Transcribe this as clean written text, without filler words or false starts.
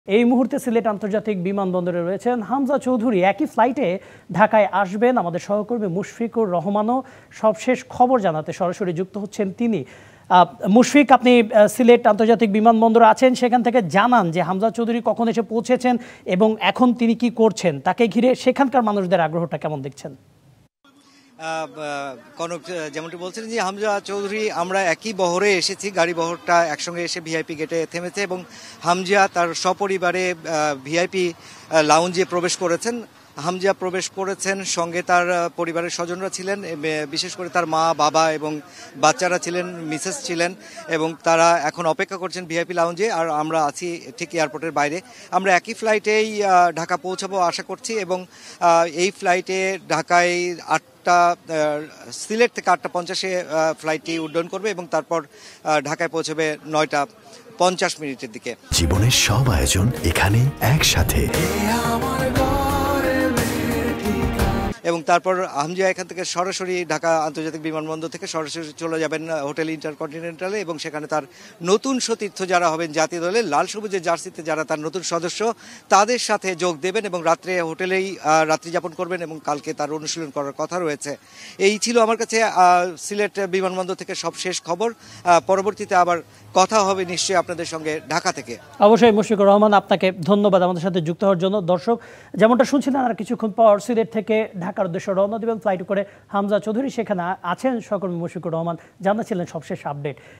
এই মুহূর্তে সিলেট আন্তর্জাতিক বিমানবন্দরে রয়েছেন হামজা চৌধুরী। একই ফ্লাইটে ঢাকায় আসবেন আমাদের সহকর্মী মুশফিকুর রহমানও সবশেষ খবর জানাতে সরাসরি যুক্ত হচ্ছেন তিনি। মুশফিক, আপনি সিলেট আন্তর্জাতিক বিমানবন্দরে আছেন, সেখান থেকে জানান যে হামজা চৌধুরী কখন এসে পৌঁছেছেন এবং এখন তিনি কি করছেন, তাকে ঘিরে সেখানকার মানুষদের আগ্রহটা কেমন দেখছেন? কনক যেমনটি বলছেন যে হামজা চৌধুরী, আমরা একই বহরে এসেছি, গাড়ি বহরটা একসঙ্গে এসে ভিআইপি গেটে থেমেছে এবং হামজা তার সপরিবারে ভিআইপি লাউঞ্জে প্রবেশ করেছেন। হামজা প্রবেশ করেছেন, সঙ্গে তার পরিবারের স্বজনরা ছিলেন, বিশেষ করে তার মা, বাবা এবং বাচ্চারা ছিলেন, মিসেস ছিলেন এবং তারা এখন অপেক্ষা করছেন ভিআইপি লাউঞ্জে। আর আমরা আছি ঠিক এয়ারপোর্টের বাইরে। আমরা একই ফ্লাইটেই ঢাকা পৌঁছাবো আশা করছি এবং এই ফ্লাইটে ঢাকায় সিলেট থেকে 8:50-এ ফ্লাইটটি উড্ডয়ন করবে এবং তারপর ঢাকায় পৌঁছবে 9:50 দিকে। জীবনের সব আয়োজন এখানে একসাথে। এবং তারপর হামজা এখান থেকে সরাসরি ঢাকা আন্তর্জাতিক বিমানবন্দর থেকে সরাসরি চলে যাবেন হোটেল ইন্টারকন্টিনেন্টালে এবং সেখানে তার নতুন সতীর্থ যারা হবেন জাতীয় দলের লাল সবুজের জার্সিতে যারা তার নতুন সদস্য, তাদের সাথে যোগ দেবেন এবং রাত্রে হোটেলেই রাত্রি যাপন করবেন এবং কালকে তার অনুশীলন করার কথা রয়েছে। এই ছিল আমার কাছে সিলেট বিমানবন্দর থেকে সবশেষ খবর। পরবর্তীতে আবার কথা হবে নিশ্চয়ই আপনাদের সঙ্গে ঢাকা থেকে। অবশ্যই মুশফিকুর রহমান, আপনাকে ধন্যবাদ আমাদের সাথে যুক্ত হওয়ার জন্য। দর্শক, যেমনটা শুনছিলেন, আর কিছুক্ষণ পর সিলেট থেকে ঢাকার উদ্দেশ্যে রওনা দেবেন ফ্লাইট করে হামজা চৌধুরী। সেখানে আছেন সহকর্মী মুশফিকুর রহমান, জানাচ্ছিলেন সবশেষ আপডেট।